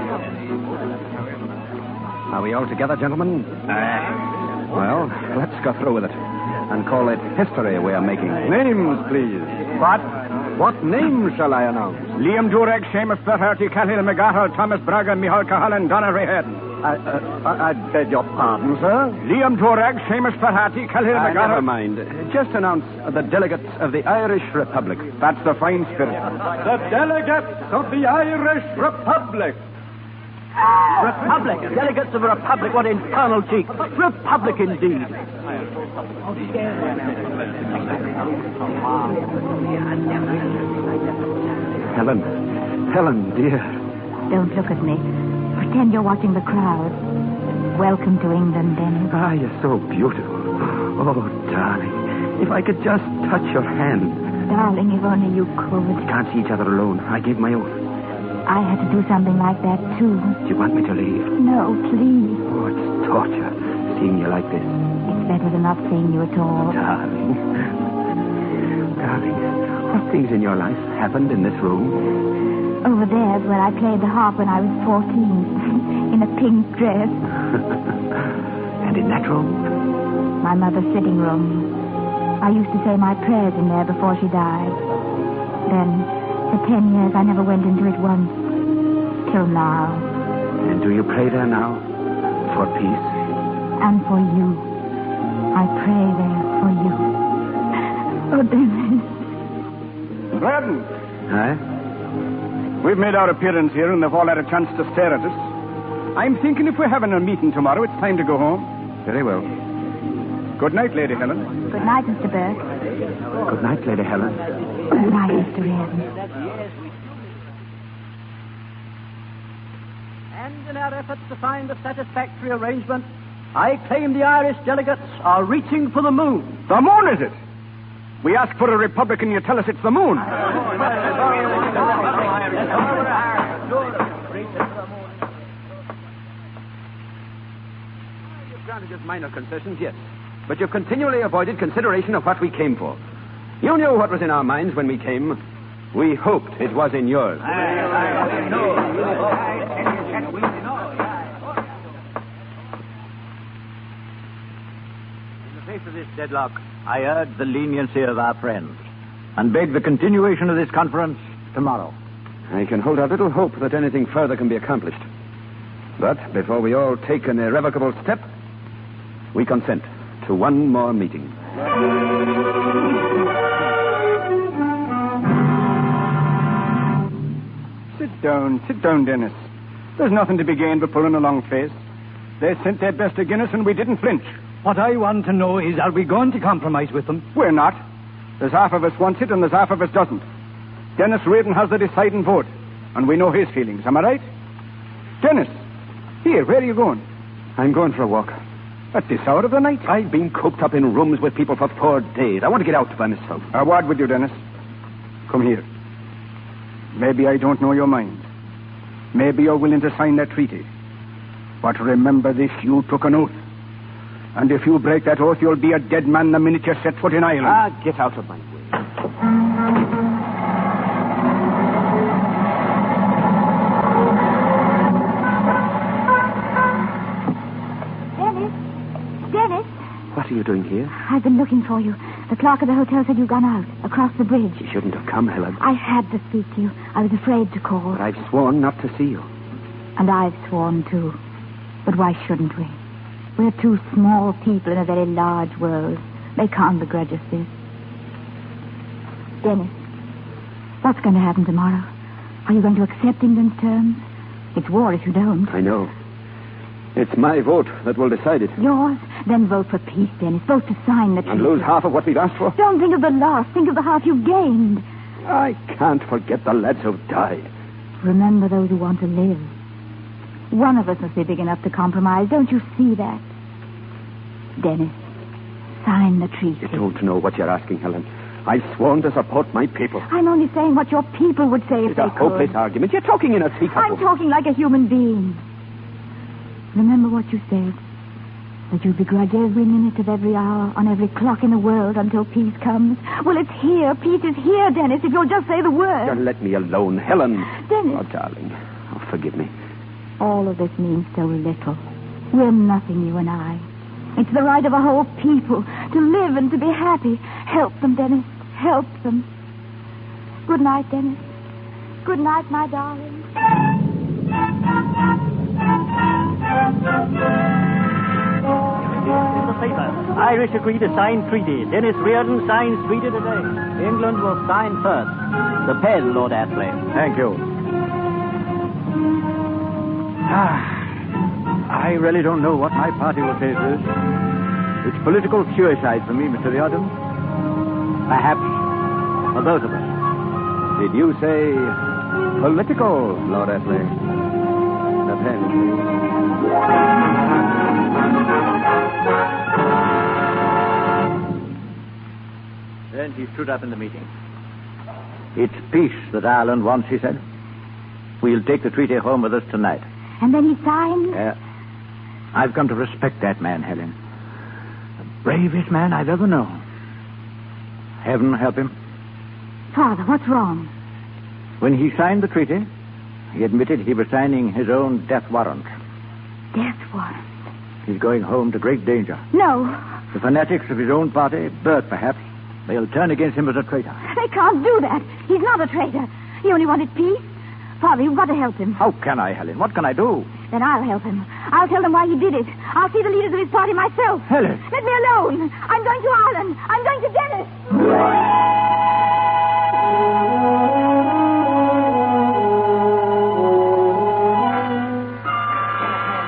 Are we all together, gentlemen? Well, let's go through with it. And call it history we are making. Names, please. What names shall I announce? Liam Durek, Seamus Flaherty, Cahill McGarrel, Thomas Braga, Michael Cahalan, Donna Rehead. I beg your pardon, sir? Liam Durek, Seamus Flaherty, Cahill McGarrel. Never mind. Just announce the delegates of the Irish Republic. That's the fine spirit. The delegates of the Irish Republic. Republic. Delegates of a republic. What infernal cheek. Republic, indeed. Helen, dear. Don't look at me. Pretend you're watching the crowd. Welcome to England, Dennis. Ah, you're so beautiful. Oh, darling. If I could just touch your hand. Darling, if only you could. We can't see each other alone. I gave my oath. I had to do something like that, too. Do you want me to leave? No, please. Oh, it's torture, seeing you like this. It's better than not seeing you at all. Darling, what things in your life happened in this room? Over there's where I played the harp when I was 14, in a pink dress. And in that room? My mother's sitting room. I used to say my prayers in there before she died. Then For 10 years, I never went into it once. Till now. And do you pray there now? For peace? And for you. I pray there for you. Oh, Dennis. Reardon. Aye? We've made our appearance here, and they've all had a chance to stare at us. I'm thinking if we're having a meeting tomorrow, it's time to go home. Very well. Good night, Lady Helen. Good night, Mr. Burke. Good night, Lady Helen. Good night, Mr. Reardon. And in our efforts to find a satisfactory arrangement, I claim the Irish delegates are reaching for the moon. The moon, is it? We ask for a republic and you tell us it's the moon. You've granted us minor concessions, yes. But you've continually avoided consideration of what we came for. You knew what was in our minds when we came. We hoped it was in yours. In the face of this deadlock, I urge the leniency of our friends and beg the continuation of this conference tomorrow. I can hold out little hope that anything further can be accomplished. But before we all take an irrevocable step, we consent to one more meeting. Sit down, Dennis. There's nothing to be gained by pulling a long face. They sent their best against us and we didn't flinch. What I want to know is, are we going to compromise with them? We're not. There's half of us wants it and there's half of us doesn't. Dennis Reardon has the deciding vote, and we know his feelings. Am I right? Dennis, here, where are you going? I'm going for a walk. At this hour of the night? I've been cooped up in rooms with people for 4 days. I want to get out by myself. A word with you, Dennis. Come here. Maybe I don't know your mind. Maybe you're willing to sign that treaty. But remember this, you took an oath. And if you break that oath, you'll be a dead man the minute you set foot in Ireland. Get out of my way. Dennis? What are you doing here? I've been looking for you. The clerk of the hotel said you'd gone out, across the bridge. You shouldn't have come, Helen. I had to speak to you. I was afraid to call. But I've sworn not to see you. And I've sworn, too. But why shouldn't we? We're two small people in a very large world. They can't begrudge us this. Dennis, what's going to happen tomorrow? Are you going to accept England's terms? It's war if you don't. I know. It's my vote that will decide it. Yours? Then vote for peace, Dennis. Vote to sign the treaty. And lose half of what we've asked for? Don't think of the loss. Think of the half you've gained. I can't forget the lads who've died. Remember those who want to live. One of us must be big enough to compromise. Don't you see that? Dennis, sign the treaty. You don't know what you're asking, Helen. I've sworn to support my people. I'm only saying what your people would say if they could. It's a hopeless argument. You're talking in a teacup. I'm talking like a human being. Remember what you said. That you begrudge every minute of every hour on every clock in the world until peace comes. Well, it's here. Peace is here, Dennis, if you'll just say the word. You'll let me alone, Helen. Dennis. Oh, darling. Oh, forgive me. All of this means so little. We're nothing, you and I. It's the right of a whole people to live and to be happy. Help them, Dennis. Help them. Good night, Dennis. Good night, my darling. The paper. Irish agree to sign treaty. Dennis Reardon signs treaty today. England will sign first. The pen, Lord Astley. Thank you. I really don't know what my party will say to this. It's political suicide for me, Mr. Reardon. Perhaps for both of us. Did you say political, Lord Astley? The pen. Then he stood up in the meeting. It's peace that Ireland wants, he said. We'll take the treaty home with us tonight. And then he signed? I've come to respect that man, Helen. The bravest man I've ever known. Heaven help him. Father, what's wrong? When he signed the treaty, he admitted he was signing his own death warrant. Death warrant? He's going home to great danger. No. The fanatics of his own party, Burke perhaps, they'll turn against him as a traitor. They can't do that. He's not a traitor. He only wanted peace. Father, you've got to help him. How can I, Helen? What can I do? Then I'll help him. I'll tell them why he did it. I'll see the leaders of his party myself. Helen. Let me alone. I'm going to Ireland. I'm going to Dennis.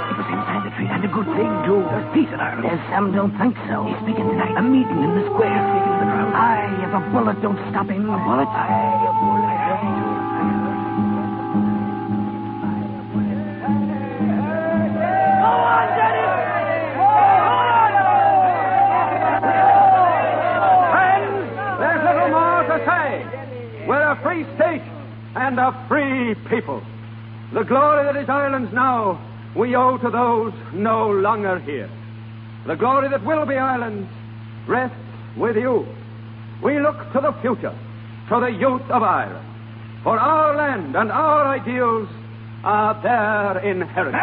It was inside the tree, and a good thing, too. There's peace in Ireland. Yes, some don't think so. He's speaking tonight. A meeting in the square, speaking to the crowd. Aye, if a bullet don't stop him. A bullet? Aye, a bullet. Free state and a free people. The glory that is Ireland's now, we owe to those no longer here. The glory that will be Ireland's rests with you. We look to the future, to the youth of Ireland. For our land and our ideals are their inheritance.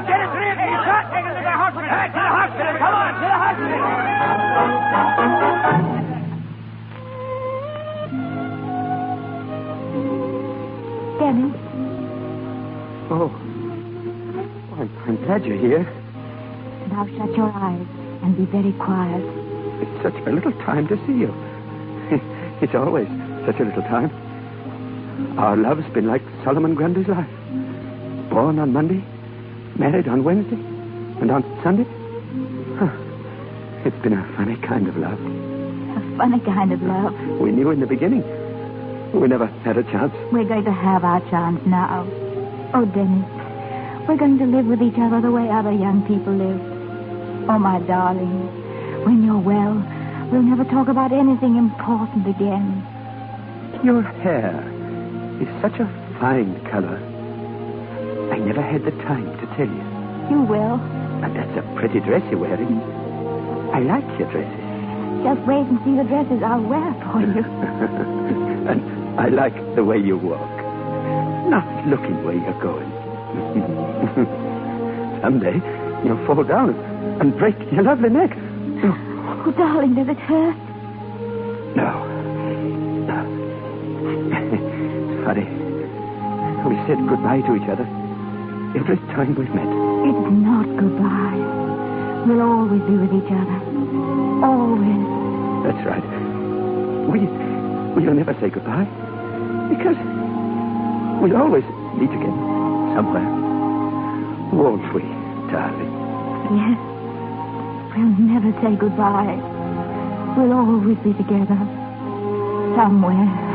Get it, he's shot. Take him to the hospital. To the hospital. Come on, to the hospital. Dennis. Oh, I'm glad you're here. Now shut your eyes and be very quiet. It's such a little time to see you. It's always such a little time. Our love's been like Solomon Grundy's life. Born on Monday, married on Wednesday, and on Sunday. It's been a funny kind of love. A funny kind of love. We knew in the beginning. We never had a chance. We're going to have our chance now. Oh, Dennis, we're going to live with each other the way other young people live. Oh, my darling, when you're well, we'll never talk about anything important again. Your hair is such a fine color. I never had the time to tell you. You will. And that's a pretty dress you're wearing. I like your dresses. Just wait and see the dresses I'll wear for you. And I like the way you walk. Not looking where you're going. Someday you'll fall down and break your lovely neck. Oh, darling, does it hurt? No. It's funny. We said goodbye to each other every time we've met. It's not goodbye. We'll always be with each other. Always. That's right. We'll never say goodbye. Because we'll always meet again somewhere. Won't we, darling? Yes. We'll never say goodbye. We'll always be together. Somewhere.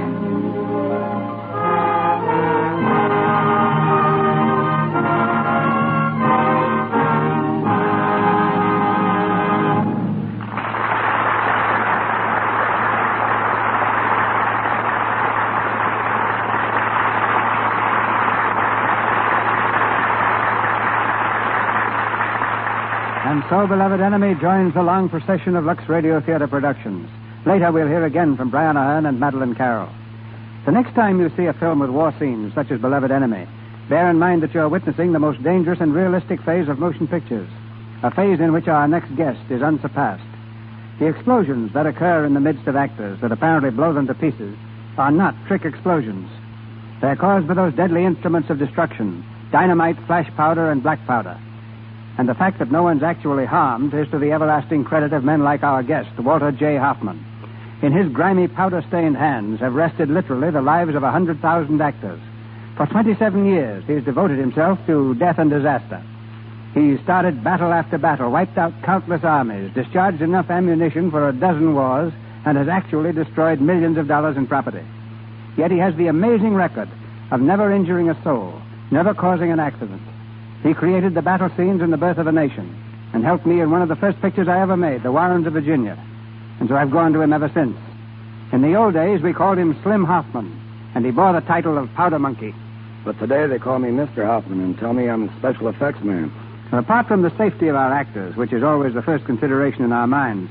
And so, Beloved Enemy joins the long procession of Lux Radio Theater productions. Later, we'll hear again from Brian Ahern and Madeline Carroll. The next time you see a film with war scenes, such as Beloved Enemy, bear in mind that you're witnessing the most dangerous and realistic phase of motion pictures, a phase in which our next guest is unsurpassed. The explosions that occur in the midst of actors that apparently blow them to pieces are not trick explosions. They're caused by those deadly instruments of destruction, dynamite, flash powder, and black powder. And the fact that no one's actually harmed is to the everlasting credit of men like our guest, Walter J. Hoffman. In his grimy, powder-stained hands have rested literally the lives of 100,000 actors. For 27 years, he's devoted himself to death and disaster. He's started battle after battle, wiped out countless armies, discharged enough ammunition for a dozen wars, and has actually destroyed millions of dollars in property. Yet he has the amazing record of never injuring a soul, never causing an accident. He created the battle scenes in The Birth of a Nation and helped me in one of the first pictures I ever made, The Warrens of Virginia. And so I've gone to him ever since. In the old days, we called him Slim Hoffman, and he bore the title of Powder Monkey. But today they call me Mr. Hoffman and tell me I'm a special effects man. And apart from the safety of our actors, which is always the first consideration in our minds,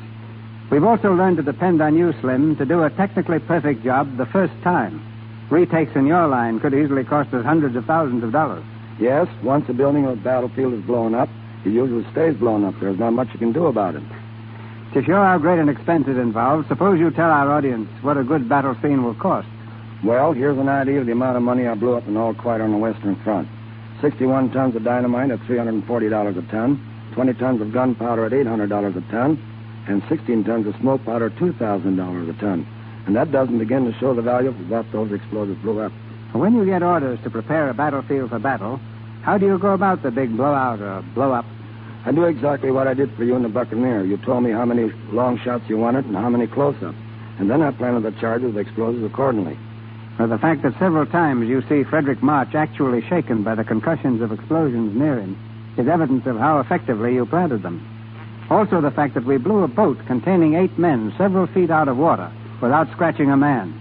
we've also learned to depend on you, Slim, to do a technically perfect job the first time. Retakes in your line could easily cost us hundreds of thousands of dollars. Yes, once a building or a battlefield is blown up, it usually stays blown up. There's not much you can do about it. To show how great an expense is involved, suppose you tell our audience what a good battle scene will cost. Well, here's an idea of the amount of money I blew up in All Quiet on the Western Front. 61 tons of dynamite at $340 a ton, 20 tons of gunpowder at $800 a ton, and 16 tons of smoke powder at $2,000 a ton. And that doesn't begin to show the value of what those explosives blew up. When you get orders to prepare a battlefield for battle, how do you go about the big blowout or blow-up? I do exactly what I did for you in the Buccaneer. You told me how many long shots you wanted and how many close-ups. And then I planted the charges of explosives accordingly. Well, the fact that several times you see Frederick March actually shaken by the concussions of explosions near him is evidence of how effectively you planted them. Also, the fact that we blew a boat containing 8 men several feet out of water without scratching a man.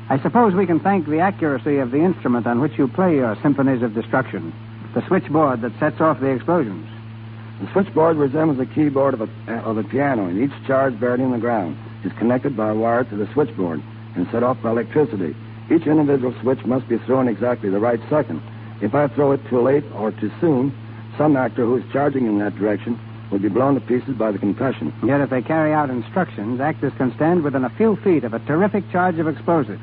I suppose we can thank the accuracy of the instrument on which you play your symphonies of destruction, the switchboard that sets off the explosions. The switchboard resembles the keyboard of a piano, and each charge buried in the ground is connected by a wire to the switchboard and set off by electricity. Each individual switch must be thrown exactly the right second. If I throw it too late or too soon, some actor who is charging in that direction will be blown to pieces by the concussion. Yet if they carry out instructions, actors can stand within a few feet of a terrific charge of explosive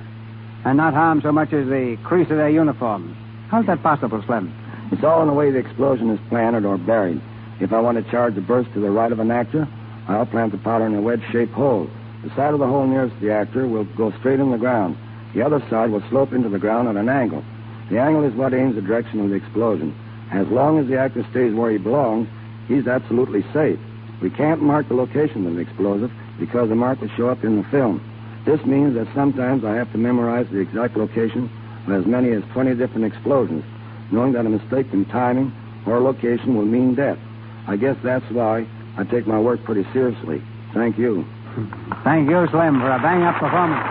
and not harm so much as the crease of their uniforms. How's that possible, Slim? It's all in the way the explosion is planted or buried. If I want to charge a burst to the right of an actor, I'll plant the powder in a wedge-shaped hole. The side of the hole nearest the actor will go straight in the ground. The other side will slope into the ground at an angle. The angle is what aims the direction of the explosion. As long as the actor stays where he belongs, he's absolutely safe. We can't mark the location of the explosive because the mark will show up in the film. This means that sometimes I have to memorize the exact location of as many as 20 different explosions, knowing that a mistake in timing or location will mean death. I guess that's why I take my work pretty seriously. Thank you. Thank you, Slim, for a bang-up performance.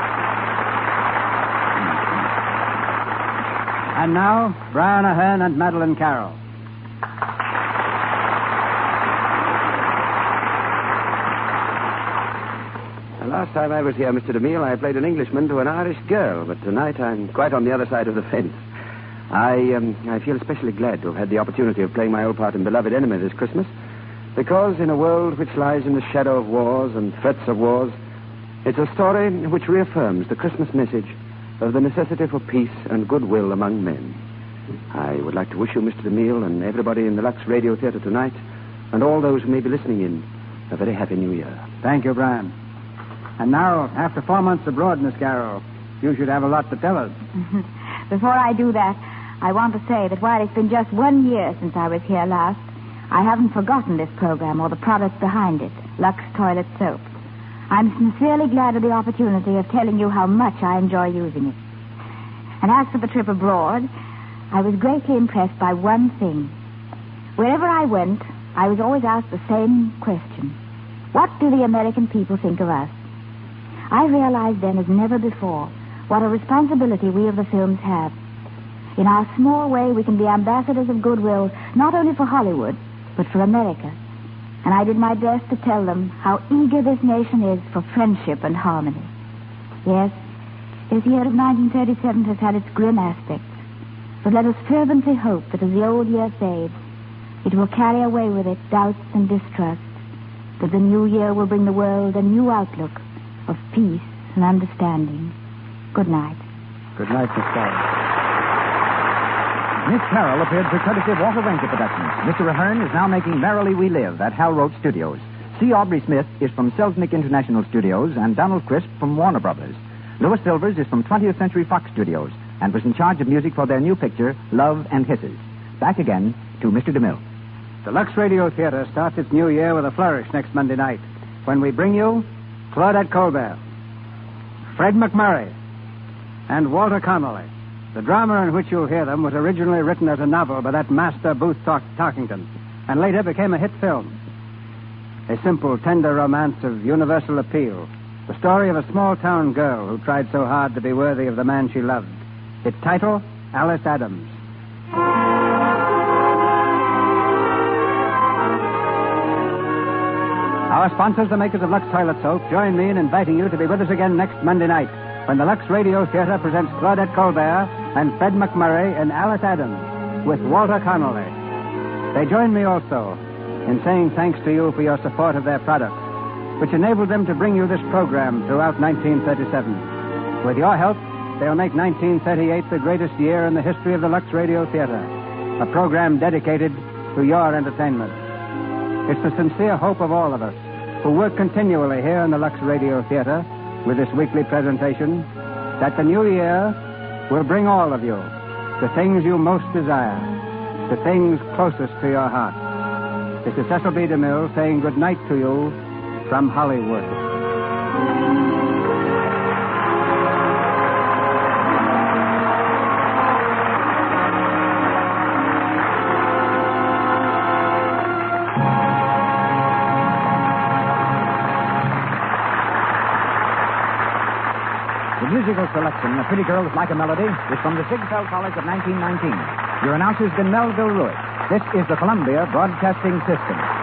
And now, Brian Ahern and Madeline Carroll. Last time I was here, Mr. DeMille, I played an Englishman to an Irish girl, but tonight I'm quite on the other side of the fence. I feel especially glad to have had the opportunity of playing my old part in Beloved Enemy this Christmas, because in a world which lies in the shadow of wars and threats of wars, it's a story which reaffirms the Christmas message of the necessity for peace and goodwill among men. I would like to wish you, Mr. DeMille, and everybody in the Lux Radio Theater tonight, and all those who may be listening in, a very happy New Year. Thank you, Brian. And now, after 4 months abroad, Miss Carroll, you should have a lot to tell us. Before I do that, I want to say that while it's been just 1 year since I was here last, I haven't forgotten this program or the product behind it, Lux Toilet Soap. I'm sincerely glad of the opportunity of telling you how much I enjoy using it. And as for the trip abroad, I was greatly impressed by one thing. Wherever I went, I was always asked the same question. What do the American people think of us? I realized then as never before what a responsibility we of the films have. In our small way, we can be ambassadors of goodwill, not only for Hollywood, but for America. And I did my best to tell them how eager this nation is for friendship and harmony. Yes, this year of 1937 has had its grim aspects. But let us fervently hope that as the old year fades, it will carry away with it doubts and distrust, that the new year will bring the world a new outlook of peace and understanding. Good night. Good night, Miss Carroll. Miss Carroll appeared for courtesy of Walter Winter Productions. Mr. Ahern is now making Merrily We Live at Hal Roach Studios. C. Aubrey Smith is from Selznick International Studios and Donald Crisp from Warner Brothers. Louis Silvers is from 20th Century Fox Studios and was in charge of music for their new picture, Love and Hisses. Back again to Mr. DeMille. The Lux Radio Theater starts its new year with a flourish next Monday night, when we bring you Claudette Colbert, Fred McMurray, and Walter Connolly. The drama in which you'll hear them was originally written as a novel by that master Booth Tarkington, and later became a hit film. A simple, tender romance of universal appeal. The story of a small-town girl who tried so hard to be worthy of the man she loved. Its title, Alice Adams. Our sponsors, the makers of Lux Toilet Soap, join me in inviting you to be with us again next Monday night when the Lux Radio Theater presents Claudette Colbert and Fred McMurray in Alice Adams with Walter Connolly. They join me also in saying thanks to you for your support of their products which enabled them to bring you this program throughout 1937. With your help, they'll make 1938 the greatest year in the history of the Lux Radio Theater, a program dedicated to your entertainment. It's the sincere hope of all of us who work continually here in the Lux Radio Theater with this weekly presentation that the new year will bring all of you the things you most desire, the things closest to your heart. This is Cecil B. DeMille saying good night to you from Hollywood. The musical selection, A Pretty Girl With Like a Melody, is from the Ziegfeld College of 1919. Your announcer's been Melville Ruick. This is the Columbia Broadcasting System.